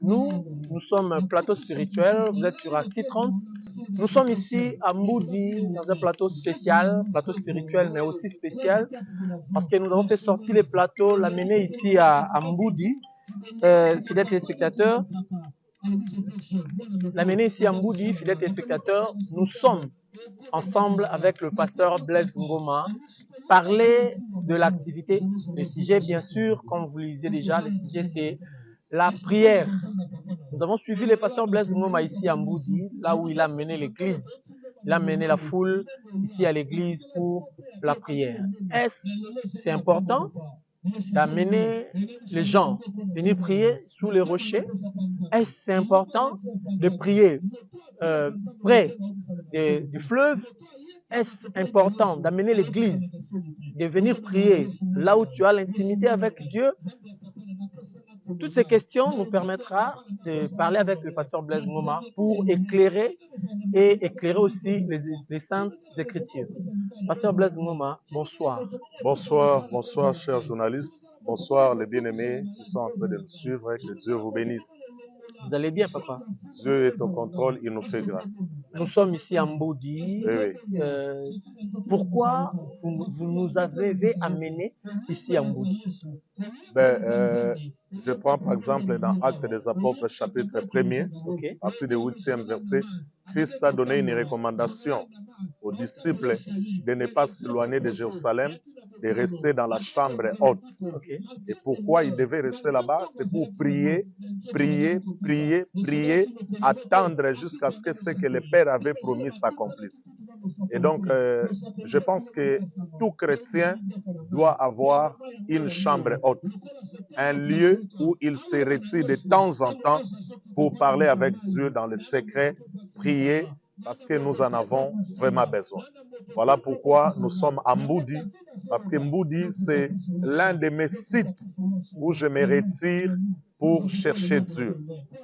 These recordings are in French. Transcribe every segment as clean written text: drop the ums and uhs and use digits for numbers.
Nous sommes un plateau spirituel, vous êtes sur Acti 30. Nous sommes ici à Mboudi, dans un plateau spécial, plateau spirituel mais aussi spécial, parce que nous avons fait sortir les plateaux, l'amener ici à Mboudi, fidèles téléspectateurs. L'amener ici à Mboudi, fidèles téléspectateurs, nous sommes ensemble avec le pasteur Blaise Ngoma, parler de l'activité. Le sujet, bien sûr, comme vous le disiez déjà, le sujet c'est la prière. Nous avons suivi le pasteur Blaise Ngoma ici à Mboudi, là où il a mené l'église. Il a mené la foule ici à l'église pour la prière. Est-ce c'est important d'amener les gens venir prier sous les rochers? Est-ce c'est important de prier près du fleuve? Est-ce important d'amener l'église, de venir prier là où tu as l'intimité avec Dieu? Toutes ces questions nous permettra de parler avec le pasteur Blaise Ngoma pour éclairer et éclairer aussi les saintes écritures. Pasteur Blaise Ngoma, bonsoir. Bonsoir, bonsoir chers journalistes, bonsoir les bien-aimés qui sont en train de nous suivre et que Dieu vous bénisse. Vous allez bien, papa? Dieu est au contrôle, il nous fait grâce. Nous sommes ici à Mboudi. Oui, oui. Pourquoi vous nous avez amenés ici à Mboudi? Je prends par exemple dans Actes des Apôtres, chapitre 1er, Okay. à partir du 8e verset. Christ a donné une recommandation aux disciples de ne pas s'éloigner de Jérusalem, de rester dans la chambre haute. Okay. Et pourquoi il devait rester là-bas? C'est pour prier, prier, prier, prier, attendre jusqu'à ce que le Père avait promis s'accomplisse. Et donc, je pense que tout chrétien doit avoir une chambre haute, un lieu où il se retire de temps en temps pour parler avec Dieu dans le secret, prier, parce que nous en avons vraiment besoin. Voilà pourquoi nous sommes à Mboudi, parce que Mboudi, c'est l'un de mes sites où je me retire pour chercher Dieu.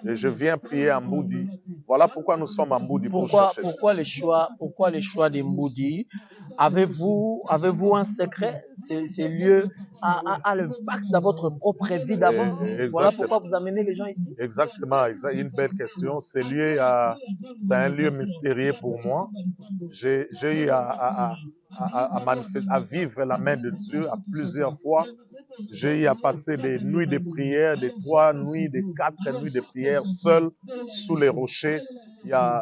Et je viens prier à Mboudi. Voilà pourquoi nous sommes à Mboudi pour chercher Dieu. Pourquoi le choix de Mboudi? Avez-vous un secret? Ces lieux a l'impact dans votre propre vie d'avant. Voilà pourquoi vous amenez les gens ici. Exactement, une belle question. C'est un lieu mystérieux pour moi. J'ai eu à vivre la main de Dieu à plusieurs fois. J'ai eu à passer des nuits de prière, des 3 nuits, des 4 nuits de prière seul sous les rochers.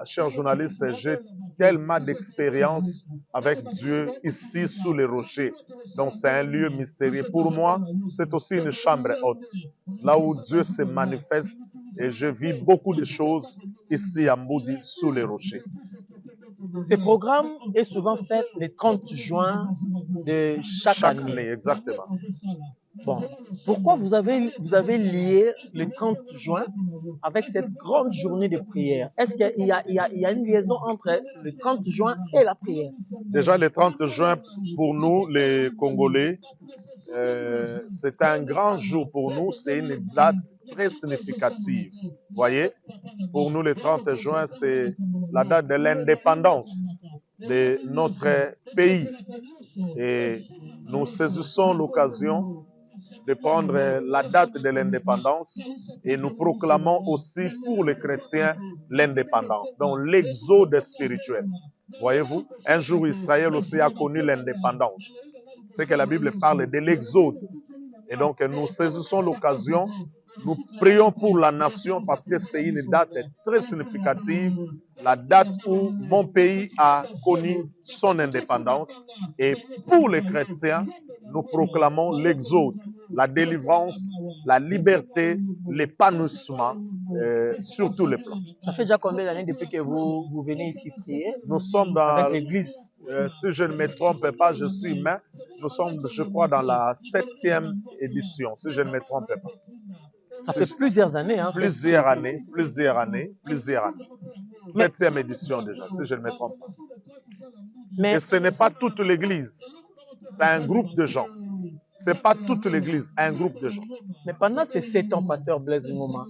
Chers journalistes, j'ai tellement d'expérience avec Dieu ici sous les rochers. Donc c'est un lieu mystérieux. Pour moi, c'est aussi une chambre haute, là où Dieu se manifeste, et je vis beaucoup de choses ici à Mboudi sous les rochers. Ce programme est souvent fait le 30 juin de chaque année. Exactement. Bon, pourquoi vous avez lié le 30 juin avec cette grande journée de prière? Est-ce qu'il y a une liaison entre le 30 juin et la prière? Déjà, le 30 juin, pour nous, les Congolais, c'est un grand jour pour nous. C'est une date très significative. Vous voyez, pour nous, le 30 juin, c'est la date de l'indépendance de notre pays. Et nous saisissons l'occasion de prendre la date de l'indépendance et nous proclamons aussi pour les chrétiens l'indépendance, donc l'exode spirituel. Voyez-vous, un jour Israël aussi a connu l'indépendance. C'est que la Bible parle de l'exode. Et donc nous saisissons l'occasion, nous prions pour la nation parce que c'est une date très significative, la date où mon pays a connu son indépendance. Et pour les chrétiens, nous proclamons l'exode, la délivrance, la liberté, l'épanouissement sur tous les plans. Ça fait déjà combien d'années depuis que vous venez ici prier? Nous sommes dans l'église. Si je ne me trompe pas, je suis humain. Nous sommes, je crois, dans la 7e édition, si je ne me trompe pas. Ça fait plusieurs années. Hein, plusieurs années. 7e édition déjà, si je ne me trompe pas. Et ce n'est pas toute l'église. C'est un groupe de gens. Ce n'est pas toute l'église, un groupe de gens. Mais pendant ces 7 ans, pasteur Blaise Ngoma,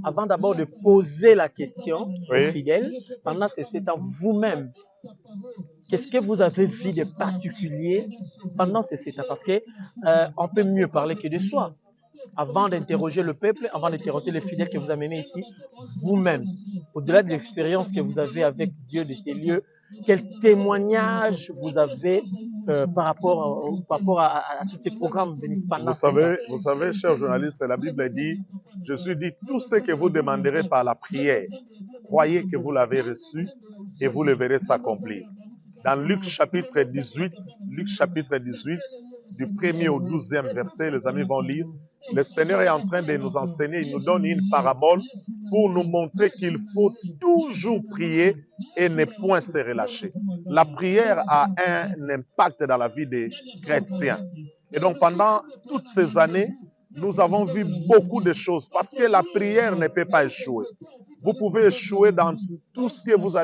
avant d'abord de poser la question aux fidèles, pendant ces 7 ans, vous-même, qu'est-ce que vous avez vu de particulier pendant ces 7 ans? Parce qu'on peut mieux parler que de soi. avant d'interroger le peuple, avant d'interroger les fidèles que vous amenez ici, vous-même, au-delà de l'expérience que vous avez avec Dieu de ces lieux, quel témoignage vous avez par rapport à tous ces programmes pendant ces temps? Vous savez, chers journalistes, la Bible dit, Jésus dit, tout ce que vous demanderez par la prière, croyez que vous l'avez reçu et vous le verrez s'accomplir. Dans Luc chapitre 18, du 1er au 12e verset, les amis vont lire, le Seigneur est en train de nous enseigner, il nous donne une parabole pour nous montrer qu'il faut toujours prier et ne point se relâcher. La prière a un impact dans la vie des chrétiens. Et donc pendant toutes ces années, nous avons vu beaucoup de choses parce que la prière ne peut pas échouer. Vous pouvez échouer dans tout ce que vous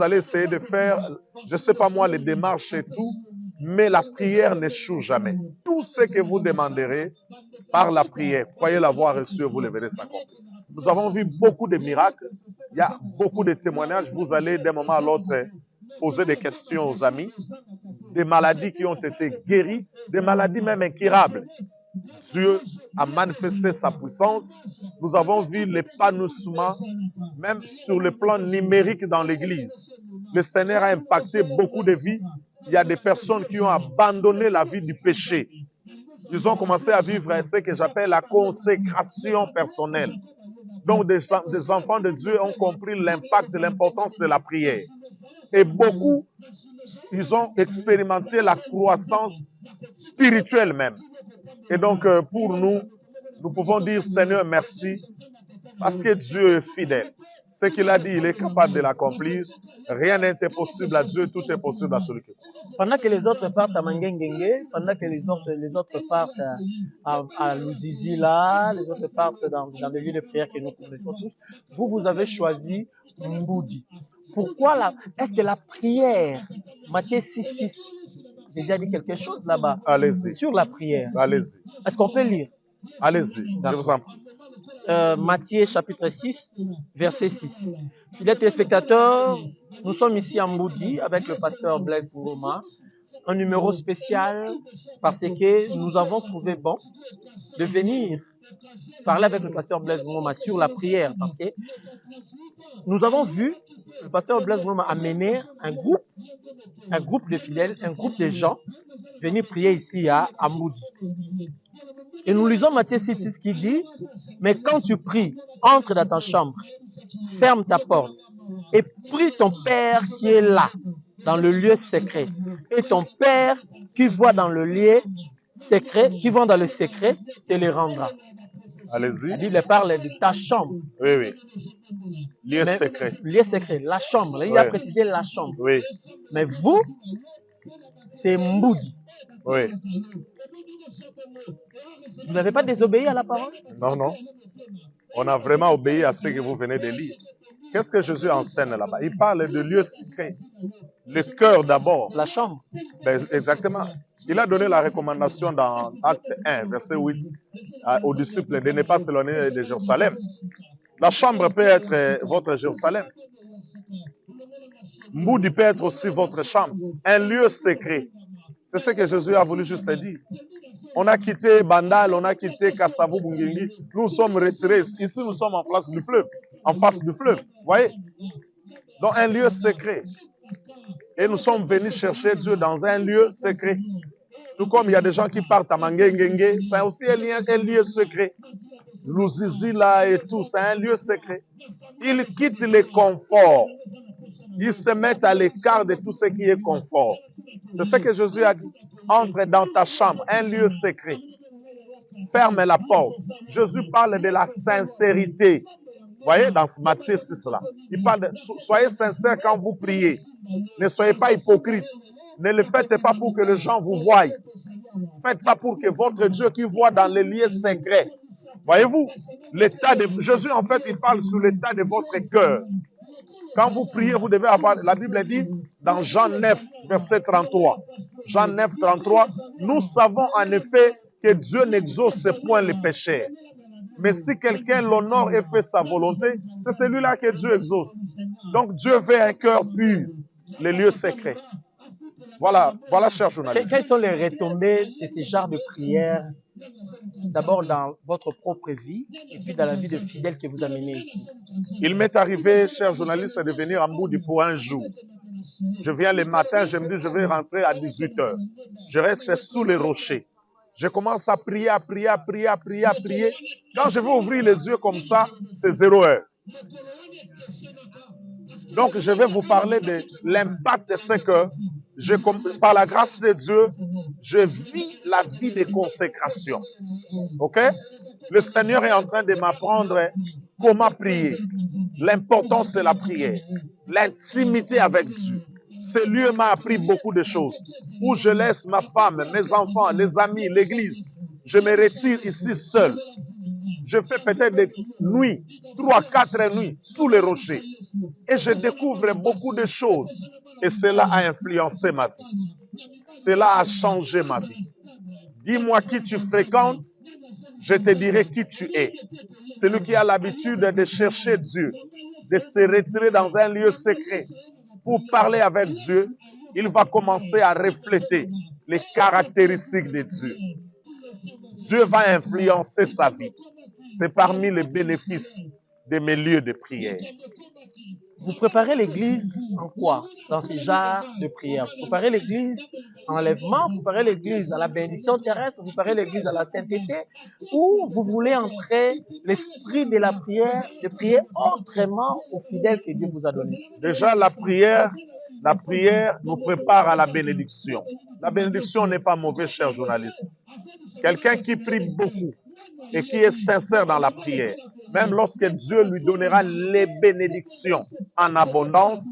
allez essayer de faire, je ne sais pas moi, les démarches et tout, mais la prière n'échoue jamais. Tout ce que vous demanderez par la prière, croyez l'avoir reçu, vous le verrez s'accomplir. Nous avons vu beaucoup de miracles, il y a beaucoup de témoignages, vous allez d'un moment à l'autre poser des questions aux amis, des maladies qui ont été guéries, des maladies même incurables. Dieu a manifesté sa puissance. Nous avons vu l'épanouissement, même sur le plan numérique dans l'Église. Le Seigneur a impacté beaucoup de vies. Il y a des personnes qui ont abandonné la vie du péché. Ils ont commencé à vivre ce que j'appelle la consécration personnelle. Donc, des enfants de Dieu ont compris l'impact, l'importance de la prière. Et beaucoup, ils ont expérimenté la croissance spirituelle même. Et donc, pour nous, nous pouvons dire, Seigneur, merci, parce que Dieu est fidèle. Ce qu'il a dit, il est capable de l'accomplir. Rien n'est impossible à Dieu, tout est possible à celui qui croit. Pendant que les autres partent à Mangengenge, pendant que les autres partent à Luzizi là, les autres partent dans les lieux de prière que nous connaissons tous, vous avez choisi Mboudi. Pourquoi est-ce que la prière, Matthieu 6,6, j'ai déjà dit quelque chose là-bas. Allez-y. Sur la prière. Allez-y. Est-ce qu'on peut lire? Allez-y, je vous en prie. Matthieu chapitre 6, verset 6. Fidèles téléspectateurs, nous sommes ici à Mboudi avec le pasteur Blaise Ngoma, un numéro spécial parce que nous avons trouvé bon de venir parler avec le pasteur Blaise Ngoma sur la prière parce que nous avons vu le pasteur Blaise Ngoma amener un groupe de fidèles, un groupe de gens venir prier ici à Mboudi. Et nous lisons Matthieu 6,6 qui dit, mais quand tu pries, entre dans ta chambre, ferme ta porte et prie ton Père qui est là, dans le lieu secret. Et ton Père qui voit dans le lieu secret, qui voit dans le secret, te le rendra. Allez-y. La Bible parle de ta chambre. Oui, oui. Lieu secret. Lieu secret, la chambre. Il a précisé la chambre. Oui. Mais vous, c'est Mboudi. Oui. Vous n'avez pas désobéi à la parole? Non, non. On a vraiment obéi à ce que vous venez de lire. Qu'est-ce que Jésus enseigne là-bas? Il parle de lieu secret. Le cœur d'abord. La chambre. Ben, exactement. Il a donné la recommandation dans Acte 1, verset 8, aux disciples de ne pas s'éloigner de Jérusalem. La chambre peut être votre Jérusalem. Mboudi peut être aussi votre chambre. Un lieu secret. C'est ce que Jésus a voulu juste dire. On a quitté Bandal, on a quitté Kassavou, Bungengi. Nous sommes retirés. Ici, nous sommes en face du fleuve. En face du fleuve. Vous voyez? Donc, un lieu secret. Et nous sommes venus chercher Dieu dans un lieu secret. Tout comme il y a des gens qui partent à Mangengenge, c'est aussi un lieu secret. Luzizi là et tout, c'est un lieu secret. Ils quittent les conforts. Ils se mettent à l'écart de tout ce qui est confort. C'est ce que Jésus a dit. Entre dans ta chambre, un lieu secret. Ferme la porte. Jésus parle de la sincérité. Vous voyez, dans Matthieu 6 là, il parle de soyez sincères quand vous priez. Ne soyez pas hypocrites. Ne le faites pas pour que les gens vous voient. Faites ça pour que votre Dieu qui voit dans les lieux secrets. Voyez-vous, l'état de Jésus, en fait, il parle sur l'état de votre cœur. Quand vous priez, vous devez avoir, la Bible dit dans Jean 9, verset 33. Jean 9, 33, nous savons en effet que Dieu n'exauce point les pécheurs. Mais si quelqu'un l'honore et fait sa volonté, c'est celui-là que Dieu exauce. Donc Dieu veut un cœur pur, les lieux secrets. Voilà, cher journaliste. Quelles sont les retombées de ce genre de prière d'abord dans votre propre vie et puis dans la vie de fidèles que vous amenez ici? Il m'est arrivé, cher journaliste, de venir à Moudi pour un jour. Je viens le matin, je me dis, je vais rentrer à 18 h. Je reste sous les rochers. Je commence à prier, à prier, à prier, à prier, à prier. Quand je vais ouvrir les yeux comme ça, c'est 0 heure. Donc, je vais vous parler de l'impact de ce que, par la grâce de Dieu, je vis la vie de consécration. OK? Le Seigneur est en train de m'apprendre comment prier. L'importance de la prière. L'intimité avec Dieu. Ce lieu m'a appris beaucoup de choses. Où je laisse ma femme, mes enfants, les amis, l'église. Je me retire ici seul. Je fais peut-être des nuits, 3, 4 nuits sous les rochers. Et je découvre beaucoup de choses. Et cela a influencé ma vie. Cela a changé ma vie. Dis-moi qui tu fréquentes, je te dirai qui tu es. Celui qui a l'habitude de chercher Dieu, de se retirer dans un lieu secret pour parler avec Dieu, il va commencer à refléter les caractéristiques de Dieu. Dieu va influencer sa vie. C'est parmi les bénéfices de mes lieux de prière. Vous préparez l'église en quoi? Dans ces genres de prière. Vous préparez l'église en enlèvement, vous préparez l'église à la bénédiction terrestre, vous préparez l'église à la sainteté, ou vous voulez entrer l'esprit de la prière, de prier autrement aux fidèles que Dieu vous a donnés? Déjà, la prière nous prépare à la bénédiction. La bénédiction n'est pas mauvaise, cher journaliste. Quelqu'un qui prie beaucoup et qui est sincère dans la prière, même lorsque Dieu lui donnera les bénédictions en abondance,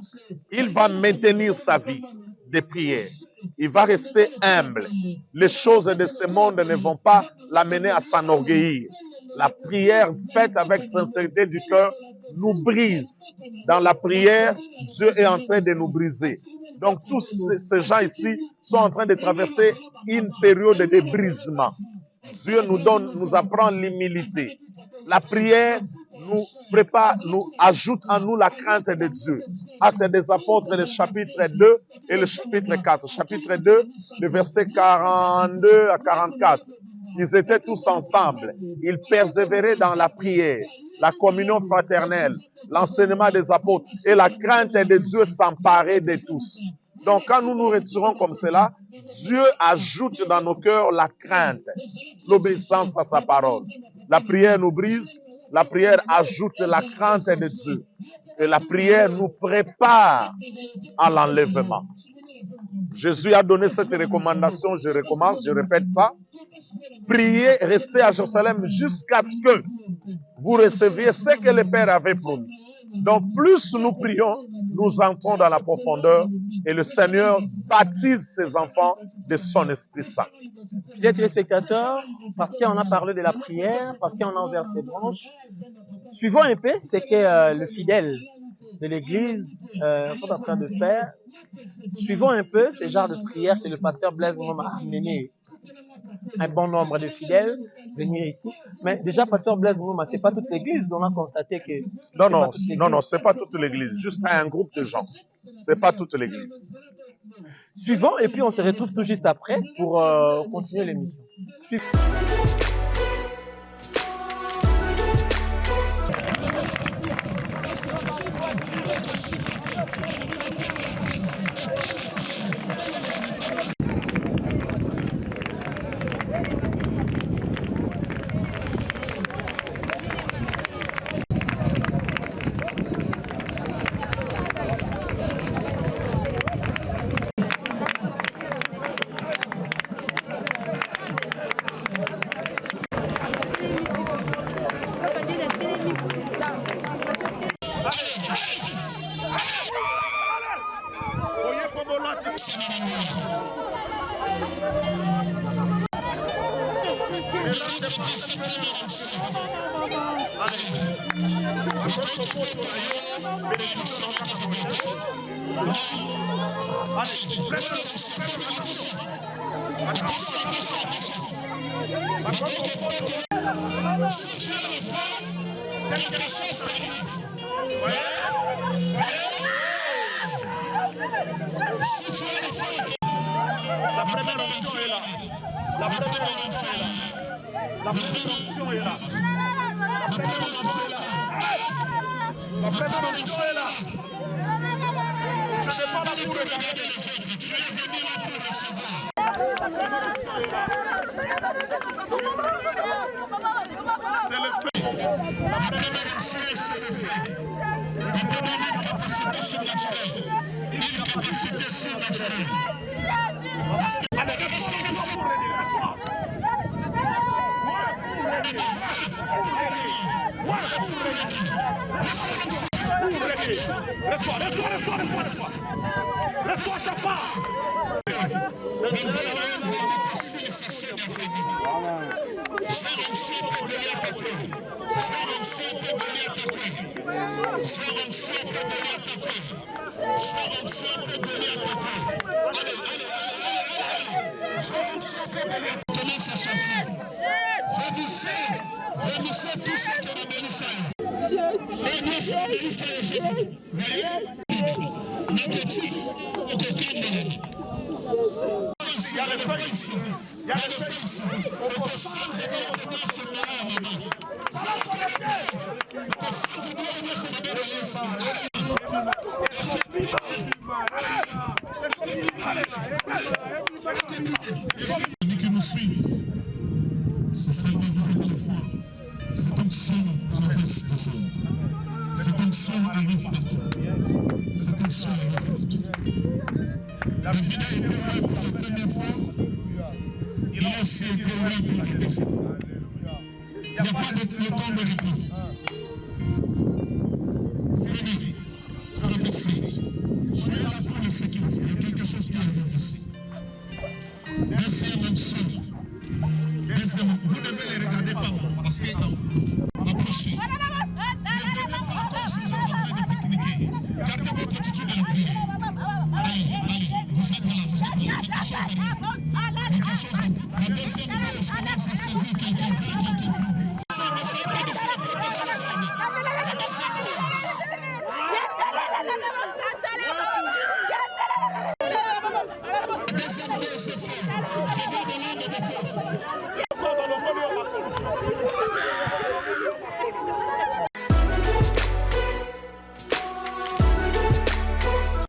il va maintenir sa vie de prière. Il va rester humble. Les choses de ce monde ne vont pas l'amener à s'enorgueillir. La prière faite avec sincérité du cœur nous brise. Dans la prière, Dieu est en train de nous briser. Donc tous ces gens ici sont en train de traverser une période de brisement. Dieu nous apprend l'humilité. La prière nous prépare, nous ajoute en nous la crainte de Dieu. Actes des apôtres, le chapitre 2 et le chapitre 4. Chapitre 2, le verset 42 à 44. Ils étaient tous ensemble. Ils persévéraient dans la prière, la communion fraternelle, l'enseignement des apôtres et la crainte de Dieu s'emparait de tous. Donc, quand nous nous retirons comme cela, Dieu ajoute dans nos cœurs la crainte, l'obéissance à sa parole. La prière nous brise, la prière ajoute la crainte de Dieu. Et la prière nous prépare à l'enlèvement. Jésus a donné cette recommandation, je recommence, je répète ça. Priez, restez à Jérusalem jusqu'à ce que vous receviez ce que le Père avait promis. Donc, plus nous prions, nous entrons dans la profondeur et le Seigneur baptise ses enfants de son Esprit Saint. Chers téléspectateurs, parce qu'on a parlé de la prière, parce qu'on a ouvert ses branches, suivons un peu ce que le fidèle de l'Église est en train de faire. Suivons un peu ce genre de prière que le pasteur Blaise Ngoma a amené un bon nombre de fidèles venir ici. Mais déjà, pasteur Blaise Ngoma, ce n'est pas toute l'Église. On a constaté que... Non, ce n'est pas toute l'Église. Juste un groupe de gens. Ce n'est pas toute l'Église. Suivons et puis on se retrouve tout juste après pour continuer l'émission. La première onction est là. La première onction est là. La première onction est là. La première onction est là. La première onction est là. Je ne sais pas là pour regarder les autres. Tu es venu là pour recevoir. La première onction est là. C'est le fait. La première onction, c'est le fait. Il peut donner une capacité surnaturelle. Une capacité surnaturelle. Allez, reçois pour aider. Reçois. Reçois ta part. Commence à sortir. Venissez tous ceux de la Mélissa. Et nous sommes Mélissa et Jésus. Voyez? Notre type, au côté de il y a le feu ici. Il y a le feu ici. Au cochon, c'est bien de dans ce moment, maman. C'est le côté. Au cochon, c'est bien de dans ce moment, les qui nous suivent, c'est seulement vous avez la foi. Cette onction traverse le sol. Cette onction arrive partout. Cette onction arrive partout. David a été roi pour la première fois. Il a aussi été roi pour la deuxième fois. Il n'y a pas de temps de répit. Frédéric, traversez. Soyez là pour le sécurité. Il y a quelque chose qui arrive ici. Deuxième onction. Vous devez les regarder par moi parce que approchez. Ne venez pas comme si vous êtes en train de pique-niquer. Gardez votre attitude de la prière. Allez, vous êtes là, vous êtes là. Quelque chose arrive. Quelque chose arrive. La deuxième dose commence à saisir quelques-uns d'entre vous. Ne soyez pas de faire protéger les ennemis. La deuxième dose. La deuxième dose est faite. Je vais de l'âme de feu.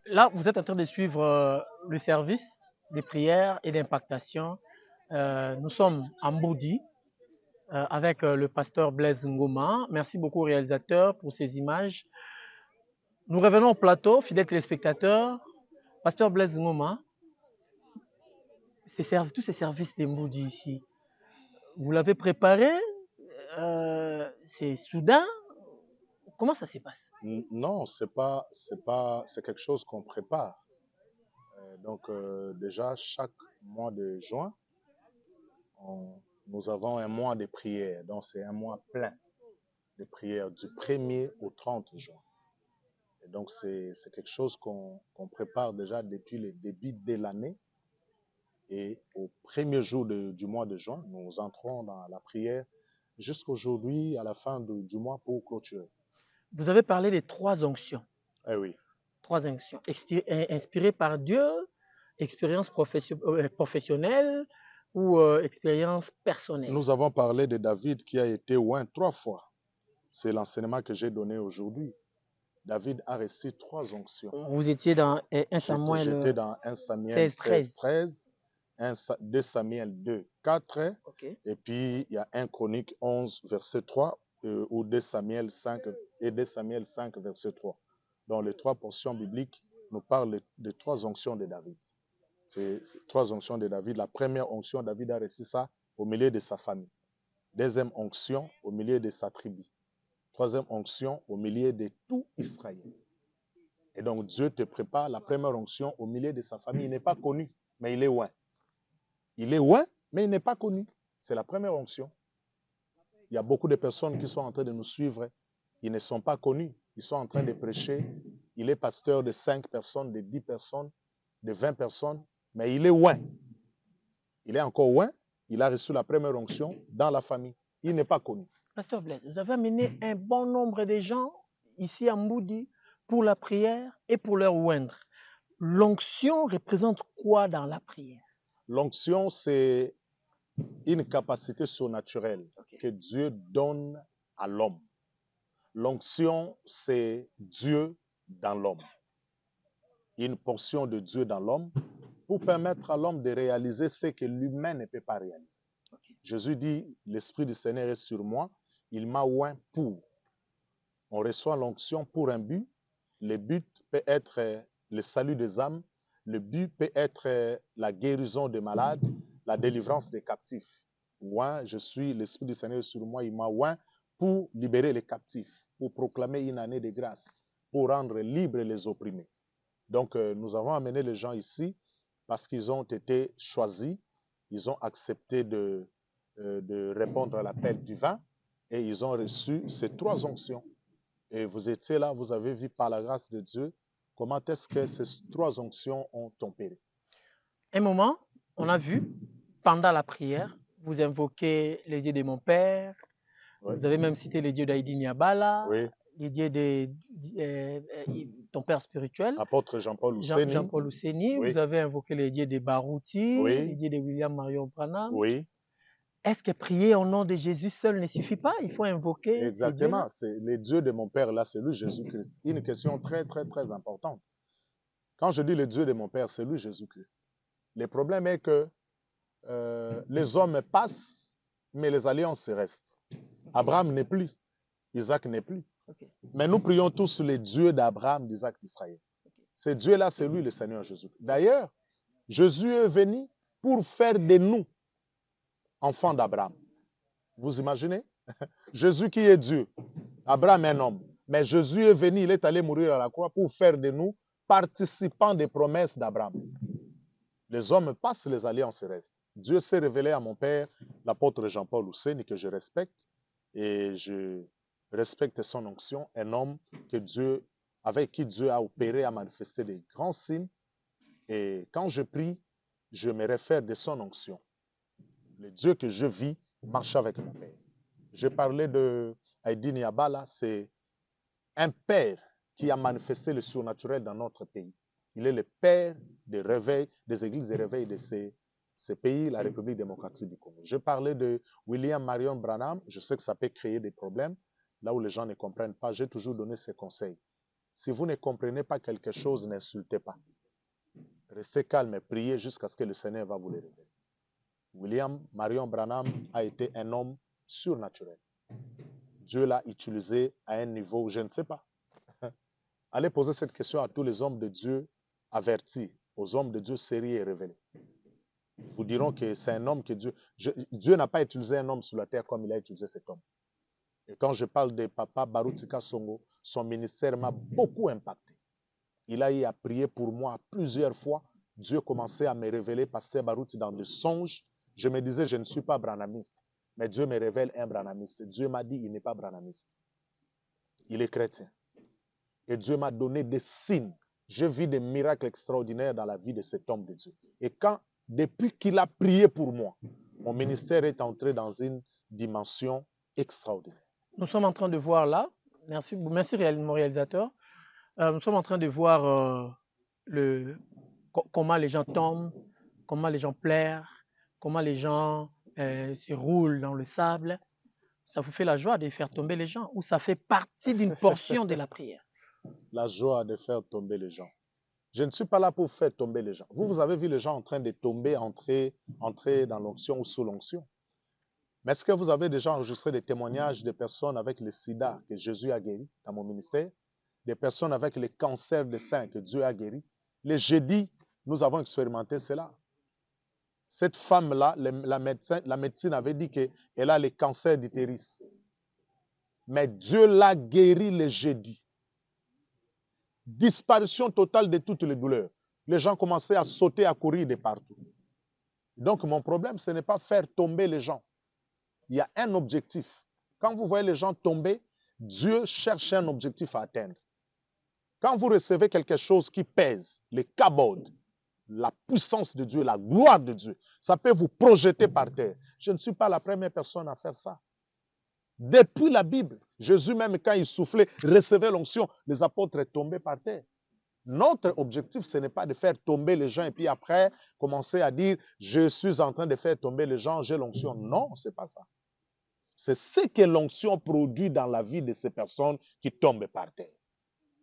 Là, vous êtes en train de suivre le service des prières et d'impactation. Nous sommes à Mboudi avec le pasteur Blaise Ngoma. Merci beaucoup au réalisateur pour ces images. Nous revenons au plateau, fidèles téléspectateurs. Pasteur Blaise Ngoma, tous ces services de Mboudi ici, vous l'avez préparé? C'est soudain? Comment ça se passe? Non, c'est quelque chose qu'on prépare. Donc, déjà, chaque mois de juin, nous avons un mois de prière. Donc, c'est un mois plein de prière du 1er au 30 juin. Et donc, c'est quelque chose qu'on prépare déjà depuis le début de l'année. Et au premier jour du mois de juin, nous entrons dans la prière jusqu'aujourd'hui, à la fin du mois, pour clôturer. Vous avez parlé des 3 onctions. Eh oui. 3 onctions. Inspirées par Dieu, expérience professionnelle ou expérience personnelle? Nous avons parlé de David qui a été oint 3 fois. C'est l'enseignement que j'ai donné aujourd'hui. David a reçu 3 onctions. Vous étiez dans 1 Samuel. J'étais dans 1 Samuel 16, 13, 2 Samuel 2, 4, okay. Et puis il y a 1 Chronique 11, verset 3, ou 2 Samuel 5 et 2 Samuel 5, verset 3. Dans les 3 portions bibliques, nous parlons de 3 onctions de David. C'est 3 onctions de David. La première onction, David a reçu ça au milieu de sa famille. Deuxième onction, au milieu de sa tribu. Troisième onction, au milieu de tout Israël. Et donc, Dieu te prépare la première onction au milieu de sa famille. Il n'est pas connu, mais il est oint. Il est oint, mais il n'est pas connu. C'est la première onction. Il y a beaucoup de personnes qui sont en train de nous suivre. Ils ne sont pas connus. Ils sont en train de prêcher. Il est pasteur de 5 personnes, de 10 personnes, de 20 personnes, mais il est oint. Il est encore oint. Il a reçu la première onction dans la famille. Il n'est pas connu. Pasteur Blaise, vous avez amené un bon nombre de gens ici à Mboudi pour la prière et pour leur oindre. L'onction représente quoi dans la prière? L'onction, c'est une capacité surnaturelle Ok. que Dieu donne à l'homme. L'onction, c'est Dieu dans l'homme. Une portion de Dieu dans l'homme pour permettre à l'homme de réaliser ce que l'humain ne peut pas réaliser. Ok. Jésus dit, l'Esprit du Seigneur est sur moi, il m'a oint pour. On reçoit l'onction pour un but. Le but peut être le salut des âmes. Le but peut être la guérison des malades, la délivrance des captifs. Oint, je suis l'Esprit du Seigneur sur moi, il m'a oint pour libérer les captifs, pour proclamer une année de grâce, pour rendre libres les opprimés. Donc, nous avons amené les gens ici parce qu'ils ont été choisis, ils ont accepté de répondre à l'appel divin et ils ont reçu ces 3 onctions. Et vous étiez là, vous avez vu par la grâce de Dieu comment est-ce que ces 3 onctions ont opéré. Un moment, on a vu, pendant la prière, vous invoquez les dieux de mon père, Oui. vous avez même cité les dieux d'Aïdi Niabala, Oui. les dieux de ton père spirituel, Apôtre Jean-Paul Ouseni. Jean-Paul Ouseni, Oui. vous avez invoqué les dieux de Barouti, Oui. les dieux de William Marion Branham. Oui. Est-ce que prier au nom de Jésus seul ne suffit pas? Il faut invoquer ces dieux-là. Exactement. C'est les dieux de mon père, là, c'est lui Jésus-Christ. Une question très, très, très importante. Quand je dis le Dieu de mon père, c'est lui Jésus-Christ. Le problème est que les hommes passent, mais les alliances restent. Abraham n'est plus, Isaac n'est plus. Ok. Mais nous prions tous les dieux d'Abraham, d'Isaac, d'Israël. Ce Dieu-là, c'est lui le Seigneur Jésus. D'ailleurs, Jésus est venu pour faire de nous enfants d'Abraham. Vous imaginez? Jésus qui est Dieu, Abraham est un homme. Mais Jésus est venu, il est allé mourir à la croix pour faire de nous participants des promesses d'Abraham. Les hommes passent, les alliances restent. Dieu s'est révélé à mon père, l'apôtre Jean-Paul Ouseni, que je respecte, et je respecte son onction, un homme que Dieu, avec qui Dieu a opéré, a manifesté des grands signes. Et quand je prie, je me réfère de son onction. Le Dieu que je vis marche avec mon père. Je parlais de Aïdi Niabala, c'est un père qui a manifesté le surnaturel dans notre pays. Il est le père des réveils, des églises de réveil de ces pays, la République démocratique du Congo. Je parlais de William Marion Branham. Je sais que ça peut créer des problèmes. Là où les gens ne comprennent pas, j'ai toujours donné ces conseils. Si vous ne comprenez pas quelque chose, n'insultez pas. Restez calme et priez jusqu'à ce que le Seigneur va vous le révéler. William Marion Branham a été un homme surnaturel. Dieu l'a utilisé à un niveau, je ne sais pas. Allez poser cette question à tous les hommes de Dieu avertis, aux hommes de Dieu sérieux et révélés. Ils vous diront que c'est un homme que Dieu n'a pas utilisé un homme sur la terre comme il a utilisé cet homme. Et quand je parle de Papa Barutika Songo, son ministère m'a beaucoup impacté. Il a eu à prier pour moi plusieurs fois. Dieu commençait à me révéler Pasteur Baruti dans des songes. Je me disais, je ne suis pas branhamiste. Mais Dieu me révèle un branhamiste. Dieu m'a dit, il n'est pas branhamiste. Il est chrétien. Et Dieu m'a donné des signes. J'ai vu des miracles extraordinaires dans la vie de cet homme de Dieu. Et depuis qu'il a prié pour moi, mon ministère est entré dans une dimension extraordinaire. Nous sommes en train de voir là, merci mon réalisateur, nous sommes en train de voir comment les gens tombent, comment les gens pleurent, comment les gens se roulent dans le sable. Ça vous fait la joie de faire tomber les gens ou ça fait partie d'une portion de la prière? La joie de faire tomber les gens. Je ne suis pas là pour faire tomber les gens. Vous avez vu les gens en train de tomber, entrer dans l'onction ou sous l'onction. Mais est-ce que vous avez déjà enregistré des témoignages de personnes avec le sida que Jésus a guéri dans mon ministère? Des personnes avec le cancer des seins que Dieu a guéri? Les jeudis, nous avons expérimenté cela. Cette femme-là, la médecine avait dit qu'elle a le cancer d'utérus. Mais Dieu l'a guéri le jeudi. Disparition totale de toutes les douleurs. Les gens commençaient à sauter, à courir de partout. Donc mon problème, ce n'est pas faire tomber les gens. Il y a un objectif. Quand vous voyez les gens tomber, Dieu cherche un objectif à atteindre. Quand vous recevez quelque chose qui pèse, les kabodes, la puissance de Dieu, la gloire de Dieu, ça peut vous projeter par terre. Je ne suis pas la première personne à faire ça. Depuis la Bible, Jésus même quand il soufflait, recevait l'onction, les apôtres tombaient par terre. Notre objectif, ce n'est pas de faire tomber les gens et puis après commencer à dire « je suis en train de faire tomber les gens, j'ai l'onction ». Non, ce n'est pas ça. C'est ce que l'onction produit dans la vie de ces personnes qui tombent par terre.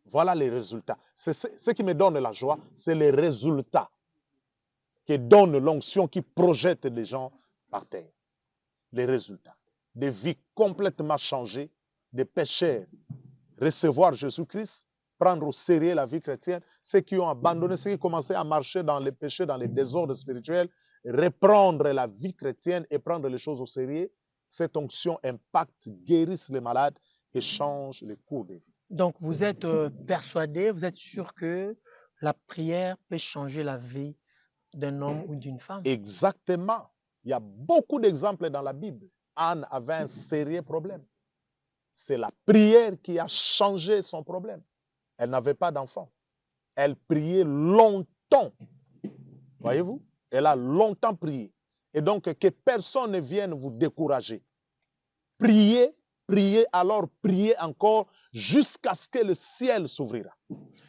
Voilà les résultats. Ce qui me donne la joie, c'est les résultats que donne l'onction qui projette les gens par terre. Les résultats. Des vies complètement changées, des pécheurs recevoir Jésus-Christ, prendre au sérieux la vie chrétienne, ceux qui ont abandonné, ceux qui commençaient à marcher dans les péchés, dans les désordres spirituels, reprendre la vie chrétienne et prendre les choses au sérieux. Cette onction impacte, guérisse les malades et change les cours de vie. Donc vous êtes persuadé, vous êtes sûr que la prière peut changer la vie d'un homme ou d'une femme? Exactement. Il y a beaucoup d'exemples dans la Bible. Anne avait un sérieux problème. C'est la prière qui a changé son problème. Elle n'avait pas d'enfant. Elle priait longtemps. Voyez-vous? Elle a longtemps prié. Et donc, que personne ne vienne vous décourager. Priez, priez, alors priez encore jusqu'à ce que le ciel s'ouvrira.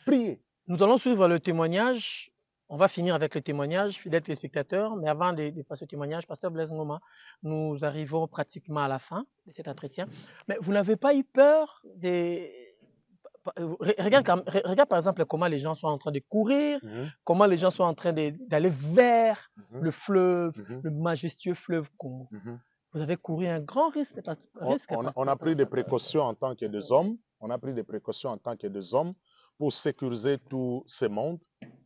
Priez. Nous allons suivre le témoignage. On va finir avec le témoignage, fidèles téléspectateurs. Mais avant de passer au témoignage, Pasteur Blaise Ngoma, nous arrivons pratiquement à la fin de cet entretien. Mais vous n'avez pas eu peur des... Regarde par exemple comment les gens sont en train de courir, comment les gens sont en train d'aller vers le fleuve, le majestueux fleuve Congo. Vous avez couru un grand risque. On a pris des précautions en tant que des hommes. On a pris des précautions en tant que des hommes pour sécuriser tout ce monde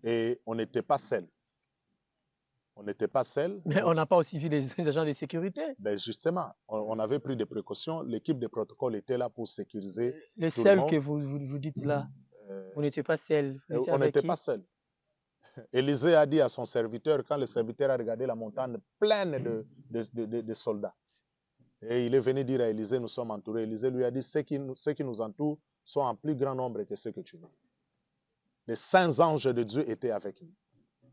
et on n'était pas seuls. On n'était pas seuls. Mais on n'a pas aussi vu les agents de sécurité. Ben justement, on avait pris des précautions. L'équipe de protocole était là pour sécuriser les tout le monde. Que vous dites là, vous n'étiez pas seuls. On n'était pas seuls. Élisée a dit à son serviteur, quand le serviteur a regardé la montagne pleine de soldats, et il est venu dire à Élisée, nous sommes entourés. Élisée lui a dit, ceux qui nous entourent sont en plus grand nombre que ceux que tu veux. Les saints anges de Dieu étaient avec nous.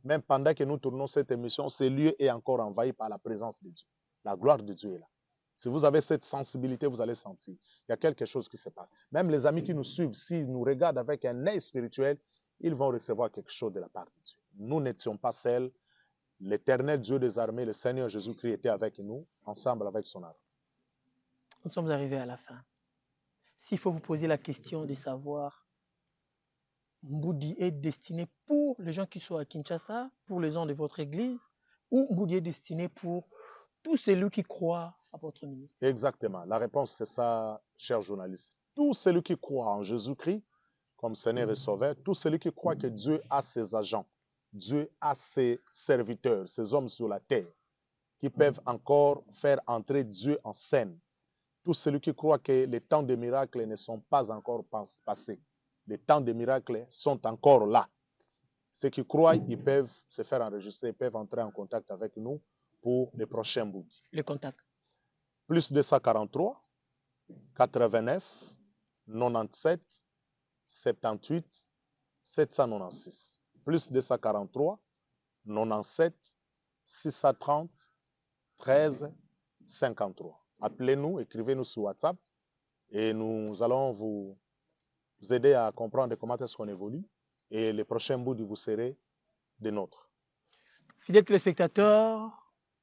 Même pendant que nous tournons cette émission, ce lieu est encore envahi par la présence de Dieu. La gloire de Dieu est là. Si vous avez cette sensibilité, vous allez sentir. Il y a quelque chose qui se passe. Même les amis qui nous suivent, s'ils nous regardent avec un œil spirituel, ils vont recevoir quelque chose de la part de Dieu. Nous n'étions pas seuls. L'éternel Dieu des armées, le Seigneur Jésus-Christ était avec nous, ensemble avec son arme. Nous sommes arrivés à la fin. S'il faut vous poser la question de savoir, Mboudi est destiné pour les gens qui sont à Kinshasa, pour les gens de votre église, ou Mboudi est destiné pour tous celui qui croient à votre ministère? Exactement. La réponse, c'est ça, cher journaliste. Tout celui qui croit en Jésus-Christ comme Seigneur et Sauveur, tout celui qui croit que Dieu a ses agents, Dieu a ses serviteurs, ses hommes sur la terre, qui peuvent encore faire entrer Dieu en scène. Tout celui qui croit que les temps de miracles ne sont pas encore passés. Les temps de miracles sont encore là. Ceux qui croient, ils peuvent se faire enregistrer, ils peuvent entrer en contact avec nous pour les prochains Mboudi. Le contact. Plus 243 89 97 78 796. Plus 243 97 630 13 53. Appelez-nous, écrivez-nous sur WhatsApp et nous allons vous aider à comprendre comment est-ce qu'on évolue et les prochains Mboudi vous serez des nôtres. Fidèles téléspectateurs,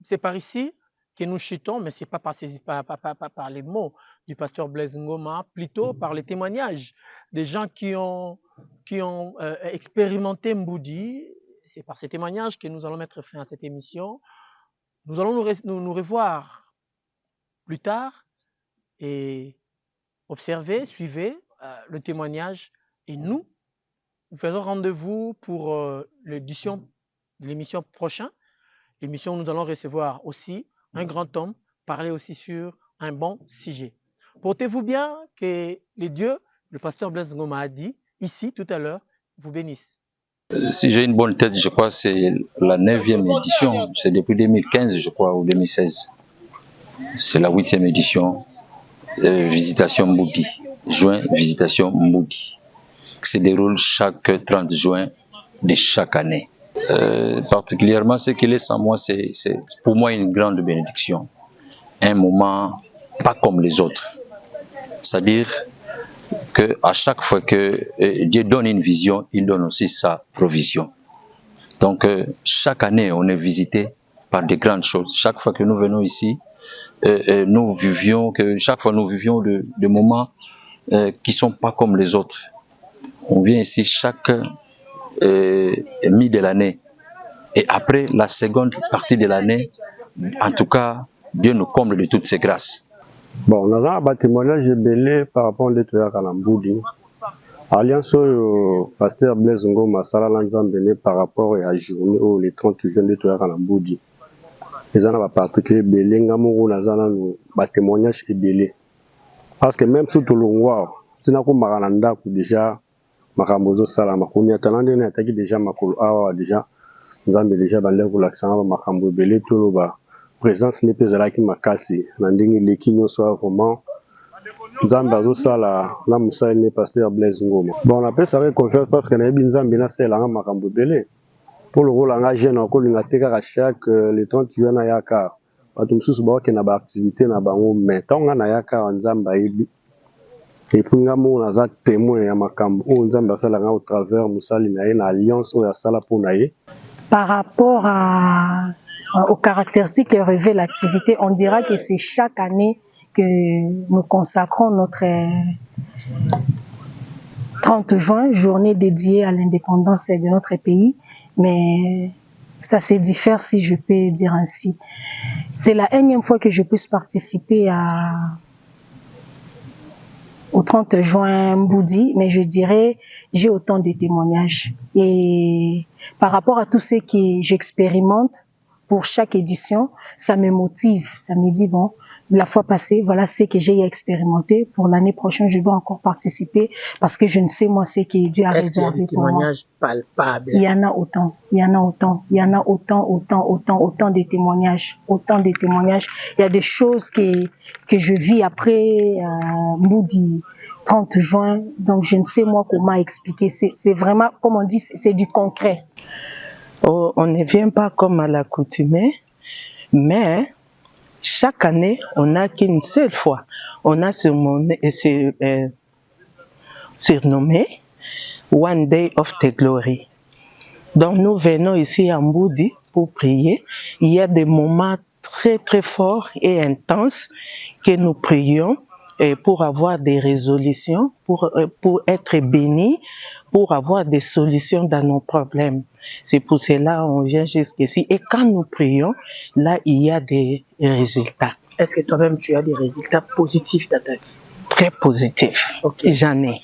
c'est par ici que nous chutons, mais ce n'est pas par les mots du pasteur Blaise Ngoma, plutôt par les témoignages des gens qui ont expérimenté Mboudi. C'est par ces témoignages que nous allons mettre fin à cette émission. Nous allons nous revoir plus tard et observer, suivez le témoignage et nous faisons rendez-vous pour l'édition de l'émission prochaine. L'émission où nous allons recevoir aussi un grand homme, parler aussi sur un bon sujet. Portez-vous bien, que les dieux, le pasteur Blaise Ngoma a dit, ici tout à l'heure, vous bénissent. Si j'ai une bonne tête, je crois que c'est la 9e édition. C'est depuis 2015, je crois, ou 2016. C'est la 8e édition. Visitation Mboudi. Juin, visitation Mboudi. Qui se déroule chaque 30 juin de chaque année. Particulièrement, ce qui laisse en moi, c'est pour moi une grande bénédiction. Un moment pas comme les autres. C'est-à-dire, qu'à chaque fois que Dieu donne une vision, il donne aussi sa provision. Donc chaque année, on est visité par de grandes choses. Chaque fois que nous venons ici, chaque fois nous vivions des moments qui sont pas comme les autres. On vient ici chaque mi de l'année. Et après la seconde partie de l'année, en tout cas, Dieu nous comble de toutes ses grâces. Bon, nous avons un témoignage belé par rapport à Kalamboudi. Alliance au pasteur Blaise Ngoma Salala Nzambene par rapport à la journée où les 30 juin de Kalamboudi. Nous avons un particulier belé, nous avons un témoignage belé. Parce que même sous tout le monde, si nous avons déjà Makambozo Salama, nous avons déjà Makolo Awa déjà, nous avons déjà l'accent Makambo belé tout le bas. Présence n'est pas là qui m'a cassé. Nandingi l'équipe soit vraiment Nzambe sala na Moussa ne pasteur Blaise Ngoma. Bon, on appelle ça avec confiance parce que na yebi Nzambe na sela nga makambo belé. Pour le rôle nga jeune ko linga teka ka chaque les 30 jours na yaka. Batu msusu ba ke na ba activité na bango mais tonga na yaka Nzambe yebi. Et puis nga mo na za témoin ya makambo o Nzambe sala nga au travers Moussa na alliance o ya sala pour na ye. Par rapport aux caractéristiques que revêt l'activité, on dira que c'est chaque année que nous consacrons notre 30 juin, journée dédiée à l'indépendance de notre pays, mais ça se diffère si je peux dire ainsi. C'est la énième fois que je puisse participer au 30 juin Mboudi, mais je dirais j'ai autant de témoignages. Et par rapport à tout ce que j'expérimente, pour chaque édition, ça me motive, ça me dit bon, la fois passée, voilà ce que j'ai expérimenté. Pour l'année prochaine, je dois encore participer parce que je ne sais moi ce que Dieu a réservé pour moi. Témoignages palpables. Il y en a autant, il y en a autant, il y en a autant de témoignages, autant de témoignages. Il y a des choses que je vis après Mboudi 30 juin, donc je ne sais moi comment expliquer. C'est vraiment, comme on dit, c'est du concret. Oh, on ne vient pas comme à l'accoutumée, mais chaque année, on n'a qu'une seule fois. On a surnommé One Day of the Glory. Donc nous venons ici à Mboudi pour prier. Il y a des moments très très forts et intenses que nous prions pour avoir des résolutions, pour être bénis, pour avoir des solutions dans nos problèmes. C'est pour cela qu'on vient jusqu'ici. Et quand nous prions, là, il y a des résultats. Est-ce que toi-même, tu as des résultats positifs dans ta vie? Très positifs. Okay. J'en ai.